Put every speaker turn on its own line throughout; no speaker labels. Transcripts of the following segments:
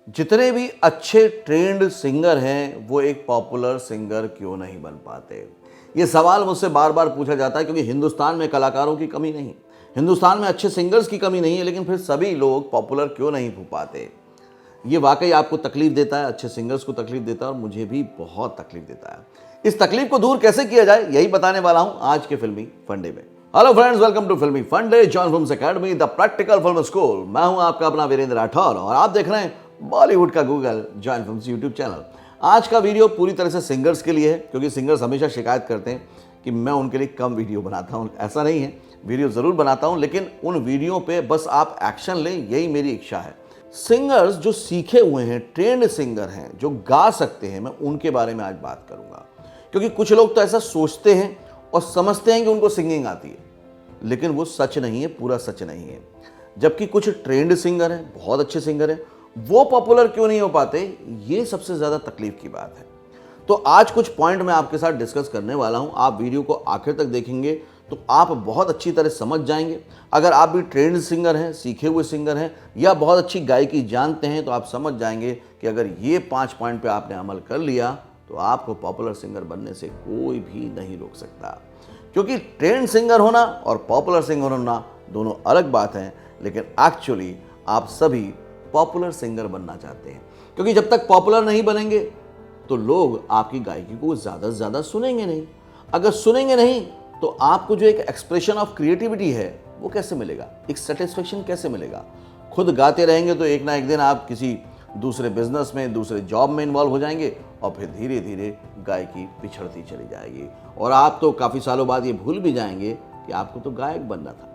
जितने भी अच्छे ट्रेंड सिंगर हैं वो एक पॉपुलर सिंगर क्यों नहीं बन पाते। ये सवाल मुझसे बार बार पूछा जाता है क्योंकि हिंदुस्तान में कलाकारों की कमी नहीं, हिंदुस्तान में अच्छे सिंगर्स की कमी नहीं है, लेकिन फिर सभी लोग पॉपुलर क्यों नहीं हो पाते। ये वाकई आपको तकलीफ देता है, अच्छे सिंगर्स को तकलीफ देता है और मुझे भी बहुत तकलीफ देता है। इस तकलीफ को दूर कैसे किया जाए यही बताने वाला हूं आज के फिल्मी फंडे में। हेलो फ्रेंड्स, वेलकम टू फिल्मी फंडे, John films academy, the practical film school. मैं हूं आपका अपना वीरेंद्र राठौर और आप देख रहे हैं बॉलीवुड का Google, John films YouTube channel. आज का वीडियो पूरी तरह से सिंगर्स के लिए है क्योंकि सिंगर्स हमेशा शिकायत करते हैं कि मैं उनके लिए कम वीडियो बनाता हूं। ऐसा नहीं है, वीडियो ज़रूर बनाता हूं, लेकिन उन वीडियो पे बस आप एक्शन लें, यही मेरी इच्छा है। सिंगर्स जो सीखे हुए हैं, ट्रेंड सिंगर हैं, जो गा सकते हैं, मैं उनके बारे में आज बात करूंगा। क्योंकि कुछ लोग तो ऐसा सोचते हैं और समझते हैं कि उनको सिंगिंग आती है, लेकिन वो सच नहीं है, पूरा सच नहीं है। जबकि कुछ ट्रेंड सिंगर हैं, बहुत अच्छे सिंगर हैं, वो पॉपुलर क्यों नहीं हो पाते, ये सबसे ज़्यादा तकलीफ की बात है। तो आज कुछ पॉइंट मैं आपके साथ डिस्कस करने वाला हूं। आप वीडियो को आखिर तक देखेंगे तो आप बहुत अच्छी तरह समझ जाएंगे। अगर आप भी ट्रेंड सिंगर हैं, सीखे हुए सिंगर हैं या बहुत अच्छी गायकी जानते हैं तो आप समझ जाएंगे कि अगर ये 5 पॉइंट पे आपने अमल कर लिया तो आपको पॉपुलर सिंगर बनने से कोई भी नहीं रोक सकता। क्योंकि ट्रेंड सिंगर होना और पॉपुलर सिंगर होना दोनों अलग बात हैं, लेकिन एक्चुअली आप सभी पॉपुलर सिंगर बनना चाहते हैं। क्योंकि जब तक पॉपुलर नहीं बनेंगे तो लोग आपकी गायकी को ज़्यादा से ज़्यादा सुनेंगे नहीं। अगर सुनेंगे नहीं तो आपको जो एक एक्सप्रेशन ऑफ क्रिएटिविटी है वो कैसे मिलेगा, एक सेटिस्फेक्शन कैसे मिलेगा। खुद गाते रहेंगे तो एक ना एक दिन आप किसी दूसरे बिजनेस में, दूसरे जॉब में इन्वॉल्व हो जाएंगे और फिर धीरे धीरे गायकी पिछड़ती चली जाएगी और आप तो काफ़ी सालों बाद ये भूल भी जाएंगे कि आपको तो गायक बनना था।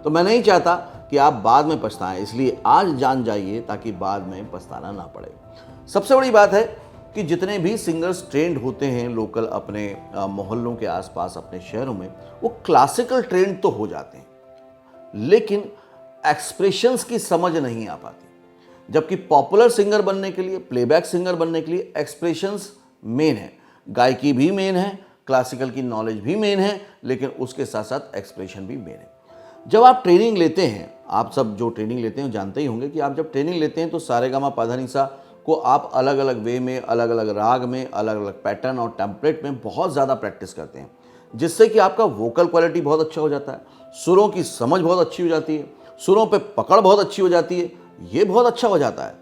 तो मैं नहीं चाहता कि आप बाद में पछताएं, इसलिए आज जान जाइए ताकि बाद में पछताना ना पड़े। सबसे बड़ी बात है कि जितने भी सिंगर्स ट्रेंड होते हैं लोकल, अपने मोहल्लों के आसपास, अपने शहरों में, वो क्लासिकल ट्रेंड तो हो जाते हैं, लेकिन एक्सप्रेशंस की समझ नहीं आ पाती। जबकि पॉपुलर सिंगर बनने के लिए, प्लेबैक सिंगर बनने के लिए एक्सप्रेशंस मेन है, गायकी भी मेन है, क्लासिकल की नॉलेज भी मेन है, लेकिन उसके साथ साथ एक्सप्रेशन भी मेन है। जब आप ट्रेनिंग लेते हैं, आप सब जो ट्रेनिंग लेते हैं जानते ही होंगे कि आप जब ट्रेनिंग लेते हैं तो सारेगामा पाधानीसा को आप अलग अलग वे में, अलग अलग राग में, अलग अलग पैटर्न और टेम्पलेट में बहुत ज़्यादा प्रैक्टिस करते हैं, जिससे कि आपका वोकल क्वालिटी बहुत अच्छा हो जाता है, सुरों की समझ बहुत अच्छी हो जाती है, सुरों पे पकड़ बहुत अच्छी हो जाती है, ये बहुत अच्छा हो जाता है।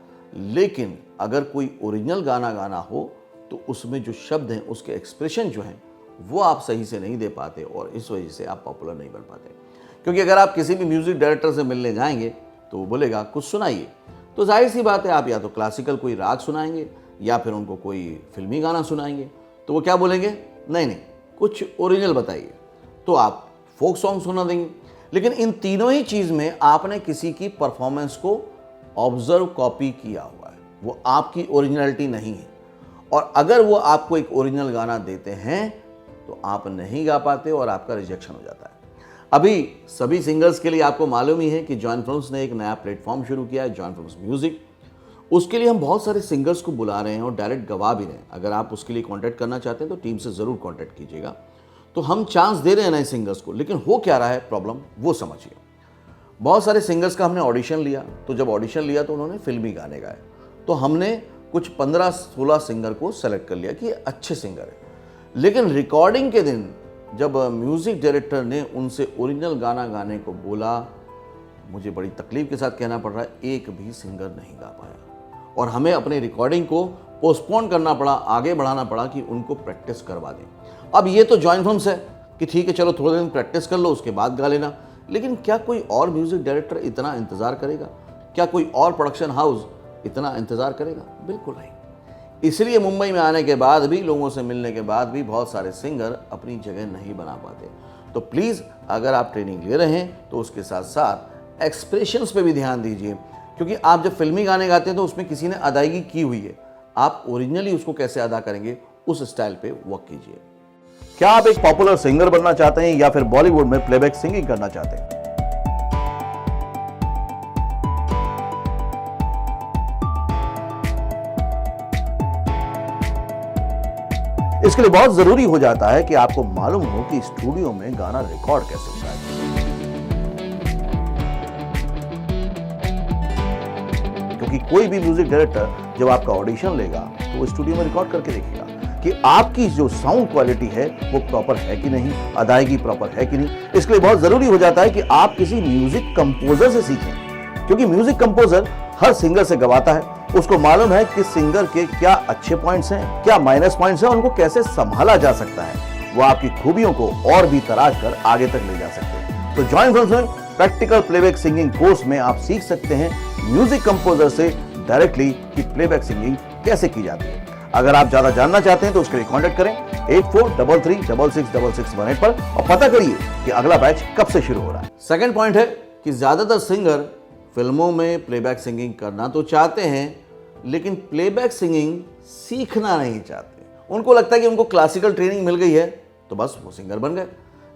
लेकिन अगर कोई ओरिजिनल गाना गाना हो तो उसमें जो शब्द हैं, उसके एक्सप्रेशन जो हैं, वो आप सही से नहीं दे पाते और इस वजह से आप पॉपुलर नहीं बन पाते। क्योंकि अगर आप किसी भी म्यूज़िक डायरेक्टर से मिलने जाएंगे तो वो बोलेगा कुछ सुनाइए, तो जाहिर सी बात है आप या तो क्लासिकल कोई राग सुनाएंगे या फिर उनको कोई फिल्मी गाना सुनाएंगे। तो वो क्या बोलेंगे, नहीं नहीं कुछ ओरिजिनल बताइए, तो आप फोक सॉन्ग सुना देंगे। लेकिन इन तीनों ही चीज़ में आपने किसी की परफॉर्मेंस को ऑब्जर्व, कॉपी किया हुआ है, वो आपकी ओरिजिनलिटी नहीं है। और अगर वो आपको एक ओरिजिनल गाना देते हैं तो आप नहीं गा पाते और आपका रिजेक्शन हो जाता है। अभी सभी सिंगर्स के लिए आपको मालूम ही है कि जॉन फिल्म्स ने एक नया प्लेटफॉर्म शुरू किया है, जॉन फिल्म्स म्यूजिक। उसके लिए हम बहुत सारे सिंगर्स को बुला रहे हैं और डायरेक्ट गवा भी रहे हैं। अगर आप उसके लिए कांटेक्ट करना चाहते हैं तो टीम से ज़रूर कांटेक्ट कीजिएगा। तो हम चांस दे रहे हैं नए सिंगर्स को, लेकिन हो क्या रहा है प्रॉब्लम वो समझिए। बहुत सारे सिंगर्स का हमने ऑडिशन लिया, तो जब ऑडिशन लिया तो उन्होंने फिल्मी गाने गाए, तो हमने कुछ 15-16 सिंगर को सेलेक्ट कर लिया कि ये अच्छे सिंगर है। लेकिन रिकॉर्डिंग के दिन जब म्यूज़िक डायरेक्टर ने उनसे ओरिजिनल गाना गाने को बोला, मुझे बड़ी तकलीफ के साथ कहना पड़ रहा है, एक भी सिंगर नहीं गा पाया और हमें अपने रिकॉर्डिंग को पोस्टपोन करना पड़ा, आगे बढ़ाना पड़ा कि उनको प्रैक्टिस करवा दें। अब ये तो जॉइन फिल्म्स है कि ठीक है चलो थोड़े दिन प्रैक्टिस कर लो, उसके बाद गा लेना, लेकिन क्या कोई और म्यूज़िक डायरेक्टर इतना इंतज़ार करेगा? क्या कोई और प्रोडक्शन हाउस इतना इंतज़ार करेगा? बिल्कुल नहीं। इसलिए मुंबई में आने के बाद भी, लोगों से मिलने के बाद भी बहुत सारे सिंगर अपनी जगह नहीं बना पाते। तो प्लीज़ अगर आप ट्रेनिंग ले रहे हैं तो उसके साथ साथ एक्सप्रेशंस पे भी ध्यान दीजिए, क्योंकि आप जब फिल्मी गाने गाते हैं तो उसमें किसी ने अदायगी की हुई है, आप ओरिजिनली उसको कैसे अदा करेंगे उस स्टाइल पे वर्क कीजिए। क्या आप एक पॉपुलर सिंगर बनना चाहते हैं या फिर बॉलीवुड में प्लेबैक सिंगिंग करना चाहते हैं? इसके लिए बहुत जरूरी हो जाता है कि आपको मालूम हो कि स्टूडियो में गाना रिकॉर्ड कैसे होता है। क्योंकि क्योंकि कोई भी म्यूजिक डायरेक्टर जब आपका ऑडिशन लेगा तो वो स्टूडियो में रिकॉर्ड करके देखेगा कि आपकी जो साउंड क्वालिटी है वो प्रॉपर है कि नहीं, अदायगी प्रॉपर है कि नहीं। इसके लिए बहुत जरूरी हो जाता है कि आप किसी म्यूजिक कंपोजर से सीखें, क्योंकि म्यूजिक कंपोजर हर सिंगर से गवाता है, उसको मालूम है कि सिंगर के क्या अच्छे पॉइंट्स हैं, क्या माइनस पॉइंट्स हैं, उनको कैसे संभाला जा सकता है। वो आपकी खूबियों को और भी तराश कर आगे तक ले जा सकते हैं। तो जॉइन फिल्म्स में प्रैक्टिकल प्लेबैक सिंगिंग कोर्स में आप सीख सकते हैं म्यूजिक कंपोजर से डायरेक्टली कि प्लेबैक सिंगिंग कैसे की जाती है। अगर आप ज्यादा जानना चाहते हैं तो उसके लिए कॉन्टेक्ट करें 8433666618 पर और पता करिए कि अगला बैच कब से शुरू हो रहा है। सेकंड पॉइंट है कि ज्यादातर सिंगर फिल्मों में प्लेबैक सिंगिंग करना तो चाहते हैं, लेकिन प्लेबैक सिंगिंग सीखना नहीं चाहते। उनको लगता है कि उनको क्लासिकल ट्रेनिंग मिल गई है तो बस वो सिंगर बन गए।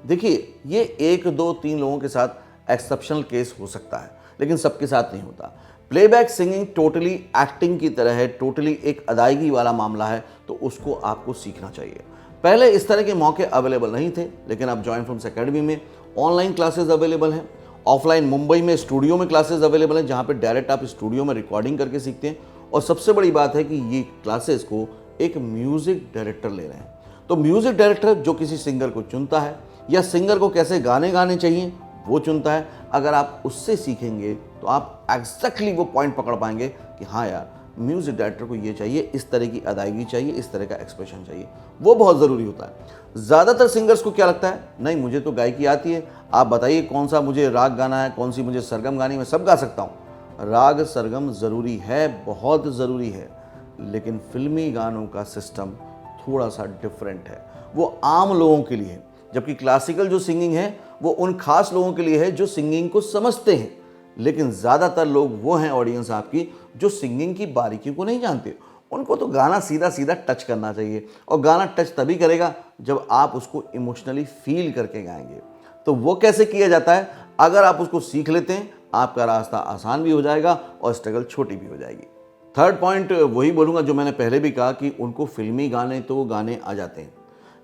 देखिए, ये 1 2 3 लोगों के साथ एक्सेप्शनल केस हो सकता है, लेकिन सबके साथ नहीं होता। प्लेबैक सिंगिंग टोटली एक्टिंग की तरह है, टोटली एक अदायगी वाला मामला है, तो उसको आपको सीखना चाहिए। पहले इस तरह के मौके अवेलेबल नहीं थे, लेकिन अब जॉइन फिल्म्स एकेडमी में ऑनलाइन क्लासेस अवेलेबल हैं। ऑफलाइन मुंबई में स्टूडियो में क्लासेस अवेलेबल हैं, जहाँ पे डायरेक्ट आप स्टूडियो में रिकॉर्डिंग करके सीखते हैं। और सबसे बड़ी बात है कि ये क्लासेस को एक म्यूजिक डायरेक्टर ले रहे हैं। तो म्यूजिक डायरेक्टर जो किसी सिंगर को चुनता है या सिंगर को कैसे गाने गाने चाहिए वो चुनता है। अगर आप उससे सीखेंगे तो आप एग्जैक्टली वो पॉइंट पकड़ पाएंगे कि हाँ यार, म्यूजिक डायरेक्टर को ये चाहिए, इस तरह की अदायगी चाहिए, इस तरह का एक्सप्रेशन चाहिए। वो बहुत ज़रूरी होता है। ज़्यादातर सिंगर्स को क्या लगता है, नहीं मुझे तो गायकी आती है, आप बताइए कौन सा मुझे राग गाना है, कौन सी मुझे सरगम गानी, मैं सब गा सकता हूँ। राग सरगम ज़रूरी है, बहुत ज़रूरी है, लेकिन फिल्मी गानों का सिस्टम थोड़ा सा डिफरेंट है। वो आम लोगों के लिए है, जबकि क्लासिकल जो सिंगिंग है वो उन खास लोगों के लिए है जो सिंगिंग को समझते हैं। लेकिन ज़्यादातर लोग वो हैं ऑडियंस आपकी जो सिंगिंग की बारीकियों को नहीं जानते। उनको तो गाना सीधा सीधा टच करना चाहिए, और गाना टच तभी करेगा जब आप उसको इमोशनली फील करके गाएंगे। तो वो कैसे किया जाता है, अगर आप उसको सीख लेते हैं आपका रास्ता आसान भी हो जाएगा और स्ट्रगल छोटी भी हो जाएगी। थर्ड पॉइंट वही बोलूँगा जो मैंने पहले भी कहा कि उनको फिल्मी गाने तो गाने आ जाते हैं,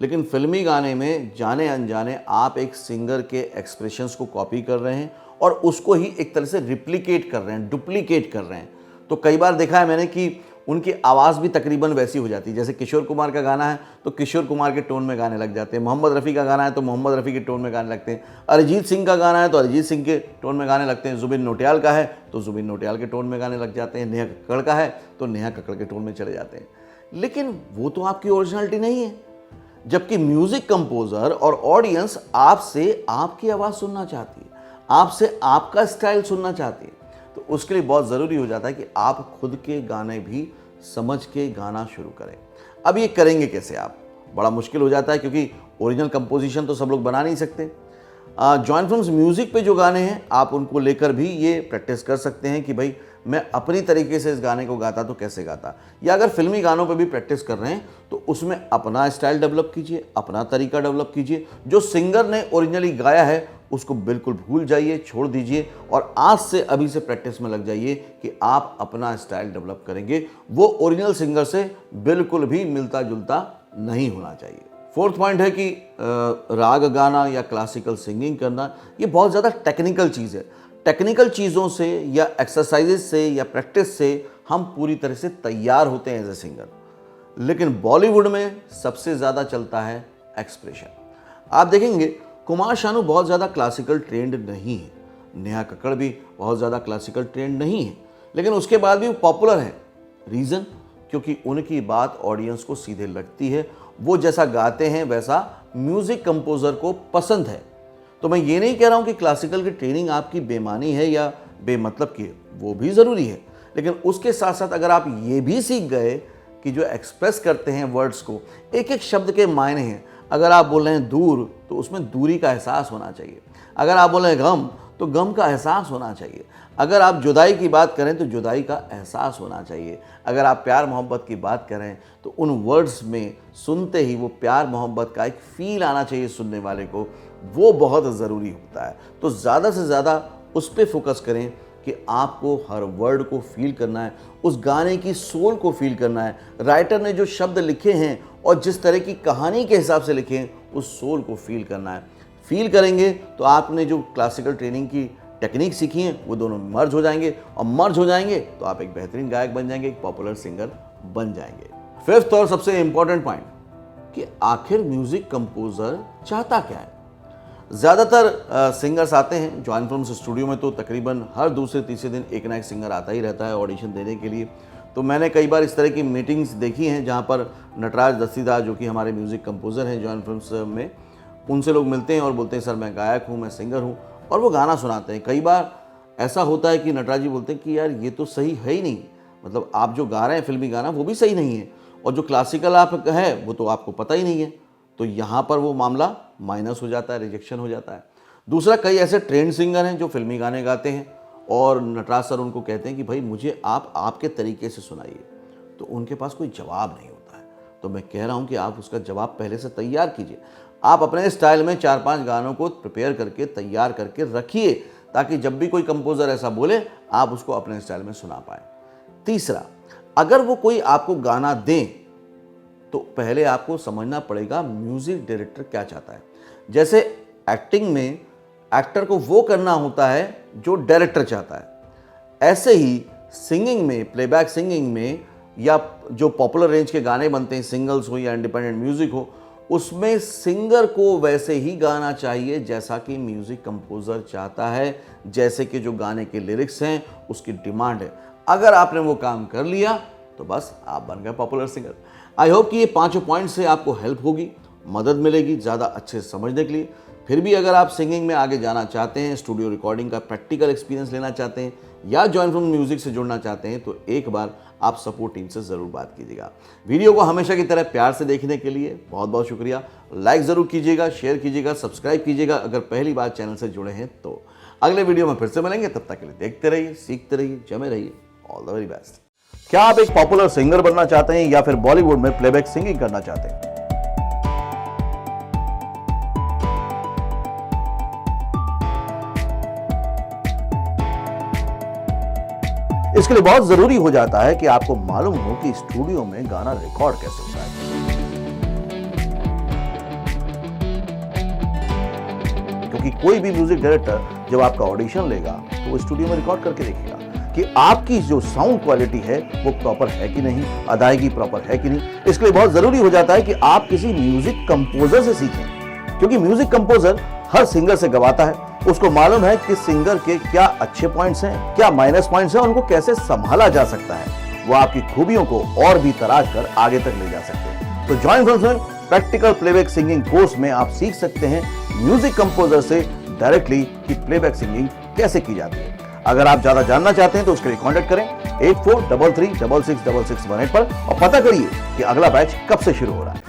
लेकिन फिल्मी गाने में जाने अनजाने आप एक सिंगर के एक्सप्रेशंस को कॉपी कर रहे हैं और उसको ही एक तरह से रिप्लिकेट कर रहे हैं, डुप्लीकेट कर रहे हैं। तो कई बार देखा है मैंने कि उनकी आवाज़ भी तकरीबन वैसी हो जाती है। जैसे किशोर कुमार का गाना है तो किशोर कुमार के टोन में गाने लग जाते हैं, मोहम्मद रफ़ी का गाना है तो मोहम्मद रफ़ी के टोन में गाने लगते हैं, अरिजीत सिंह का गाना है तो अरिजीत सिंह के टोन में गाने लगते हैं, जुबिन नौटियाल का है तो जुबिन नौटियाल के टोन में गाने लग जाते हैं, नेहा कक्कड़ का है तो नेहा कक्कड़ के टोन में चले जाते हैं। लेकिन वो तो आपकी ओरिजिनलिटी नहीं है। जबकि म्यूजिक कंपोजर और ऑडियंस आपसे आपकी आवाज़ सुनना चाहती है, आपसे आपका स्टाइल सुनना चाहती है। तो उसके लिए बहुत ज़रूरी हो जाता है कि आप खुद के गाने भी समझ के गाना शुरू करें। अब ये करेंगे कैसे आप, बड़ा मुश्किल हो जाता है क्योंकि ओरिजिनल कंपोजिशन तो सब लोग बना नहीं सकते। जॉइन फिल्म्स म्यूज़िक पे जो गाने हैं आप उनको लेकर भी ये प्रैक्टिस कर सकते हैं कि भाई मैं अपनी तरीके से इस गाने को गाता तो कैसे गाता। या अगर फिल्मी गानों पे भी प्रैक्टिस कर रहे हैं तो उसमें अपना स्टाइल डेवलप कीजिए, अपना तरीका डेवलप कीजिए। जो सिंगर ने ओरिजिनली गाया है उसको बिल्कुल भूल जाइए, छोड़ दीजिए और आज से अभी से प्रैक्टिस में लग जाइए कि आप अपना स्टाइल डेवलप करेंगे। वो ओरिजिनल सिंगर से बिल्कुल भी मिलता जुलता नहीं होना चाहिए। फोर्थ पॉइंट है कि राग गाना या क्लासिकल सिंगिंग करना ये बहुत ज़्यादा टेक्निकल चीज़ है। टेक्निकल चीज़ों से या एक्सरसाइजेस से या प्रैक्टिस से हम पूरी तरह से तैयार होते हैं एज ए सिंगर, लेकिन बॉलीवुड में सबसे ज़्यादा चलता है एक्सप्रेशन। आप देखेंगे कुमार शानू बहुत ज़्यादा क्लासिकल ट्रेंड नहीं है, नेहा कक्कड़ भी बहुत ज़्यादा क्लासिकल ट्रेंड नहीं है, लेकिन उसके बाद भी वो पॉपुलर है। रीज़न, क्योंकि उनकी बात ऑडियंस को सीधे लगती है, वो जैसा गाते हैं वैसा म्यूज़िक कंपोज़र को पसंद है। तो मैं ये नहीं कह रहा हूँ कि क्लासिकल की ट्रेनिंग आपकी बेमानी है या बेमतलब की है, वो भी ज़रूरी है, लेकिन उसके साथ साथ अगर आप ये भी सीख गए कि जो एक्सप्रेस करते हैं वर्ड्स को, एक एक शब्द के मायने हैं। अगर आप बोल रहे हैं दूर तो उसमें दूरी का एहसास होना चाहिए, अगर आप बोल रहे हैं गम तो गम का एहसास होना चाहिए, अगर आप जुदाई की बात करें तो जुदाई का एहसास होना चाहिए, अगर आप प्यार मोहब्बत की बात करें तो उन वर्ड्स में सुनते ही वो प्यार मोहब्बत का एक फील आना चाहिए सुनने वाले को। वो बहुत ज़रूरी होता है। तो ज़्यादा से ज़्यादा उस पर फोकस करें कि आपको हर वर्ड को फील करना है, उस गाने की सोल को फील करना है। राइटर ने जो शब्द लिखे हैं और जिस तरह की कहानी के हिसाब से लिखे हैं उस सोल को फील करना है। फील करेंगे तो आपने जो क्लासिकल ट्रेनिंग की टेक्निक सीखी है वो दोनों मर्ज हो जाएंगे, और मर्ज हो जाएंगे तो आप एक बेहतरीन गायक बन जाएंगे, एक पॉपुलर सिंगर बन जाएंगे। फिफ्थ और सबसे इंपॉर्टेंट पॉइंट कि आखिर म्यूजिक कंपोजर चाहता क्या है। ज़्यादातर सिंगर्स आते हैं जॉइन फिल्म्स स्टूडियो में, तो तकरीबन हर दूसरे तीसरे दिन एक ना एक सिंगर आता ही रहता है ऑडिशन देने के लिए। तो मैंने कई बार इस तरह की मीटिंग्स देखी हैं जहाँ पर नटराज दस्तीदार जो कि हमारे म्यूज़िक कंपोज़र हैं जॉइन फिल्म्स में, उनसे लोग मिलते हैं और बोलते हैं सर मैं गायक हूँ, मैं सिंगर हूँ, और वो गाना सुनाते हैं। कई बार ऐसा होता है कि नटराज जी बोलते हैं कि यार ये तो सही है ही नहीं, मतलब आप जो गा रहे हैं फिल्मी गाना वो भी सही नहीं है, और जो क्लासिकल आप है वो तो आपको पता ही नहीं है। तो यहाँ पर वो मामला माइनस हो जाता है, रिजेक्शन हो जाता है। दूसरा, कई ऐसे ट्रेंड सिंगर हैं जो फिल्मी गाने गाते हैं और नटराज सर उनको कहते हैं कि भाई मुझे आप आपके तरीके से सुनाइए, तो उनके पास कोई जवाब नहीं होता है। तो मैं कह रहा हूँ कि आप उसका जवाब पहले से तैयार कीजिए, आप अपने स्टाइल में 4-5 गानों को प्रिपेयर करके तैयार करके रखिए, ताकि जब भी कोई कंपोज़र ऐसा बोले आप उसको अपने स्टाइल में सुना पाए। तीसरा, अगर वो कोई आपको गाना दें तो पहले आपको समझना पड़ेगा म्यूजिक डायरेक्टर क्या चाहता है। जैसे एक्टिंग में एक्टर को वो करना होता है जो डायरेक्टर चाहता है, ऐसे ही सिंगिंग में, प्लेबैक सिंगिंग में, या जो पॉपुलर रेंज के गाने बनते हैं, सिंगल्स हो या इंडिपेंडेंट म्यूजिक हो, उसमें सिंगर को वैसे ही गाना चाहिए जैसा कि म्यूजिक कंपोजर चाहता है, जैसे कि जो गाने के लिरिक्स हैं उसकी डिमांड है। अगर आपने वो काम कर लिया तो बस आप बन गए पॉपुलर सिंगर। आई होप कि ये 5 पॉइंट से आपको हेल्प होगी, मदद मिलेगी ज़्यादा अच्छे से समझने के लिए। फिर भी अगर आप सिंगिंग में आगे जाना चाहते हैं, स्टूडियो रिकॉर्डिंग का प्रैक्टिकल एक्सपीरियंस लेना चाहते हैं, या जॉइन फिल्म म्यूजिक से जुड़ना चाहते हैं, तो एक बार आप सपोर्ट टीम से ज़रूर बात कीजिएगा। वीडियो को हमेशा की तरह प्यार से देखने के लिए बहुत बहुत शुक्रिया। लाइक ज़रूर कीजिएगा, शेयर कीजिएगा, सब्सक्राइब कीजिएगा अगर पहली बार चैनल से जुड़े हैं तो। अगले वीडियो में फिर से मिलेंगे, तब तक के लिए देखते रहिए, सीखते रहिए, जमे रहिए। All the very best. क्या आप एक पॉपुलर सिंगर बनना चाहते हैं या फिर बॉलीवुड में प्लेबैक सिंगिंग करना चाहते हैं? इसके लिए बहुत जरूरी हो जाता है कि आपको मालूम हो कि स्टूडियो में गाना रिकॉर्ड कैसे होता है। क्योंकि कोई भी म्यूजिक डायरेक्टर जब आपका ऑडिशन लेगा तो वो स्टूडियो में रिकॉर्ड करके देखेगा कि आपकी जो साउंड क्वालिटी है वो प्रॉपर है कि नहीं, अदायगी प्रॉपर है कि नहीं। इसके लिए बहुत जरूरी हो जाता है कि आप किसी म्यूजिक कंपोजर से सीखें, क्योंकि म्यूजिक कंपोजर हर सिंगर से गवाता है, उसको मालूम है कि सिंगर के क्या अच्छे पॉइंट्स हैं, क्या माइनस पॉइंट्स हैं, उनको कैसे संभाला जा सकता है। वो आपकी खूबियों को और भी तराश कर आगे तक ले जा सकते हैं। तो जॉइन फिल्म्स में प्रैक्टिकल प्लेबैक सिंगिंग कोर्स में आप सीख सकते हैं म्यूजिक कंपोजर से डायरेक्टली कि प्लेबैक सिंगिंग कैसे की जाती है। अगर आप ज्यादा जानना चाहते हैं तो उसके लिए कॉन्टेक्ट करें 8433366618 पर और पता करिए कि अगला बैच कब से शुरू हो रहा है।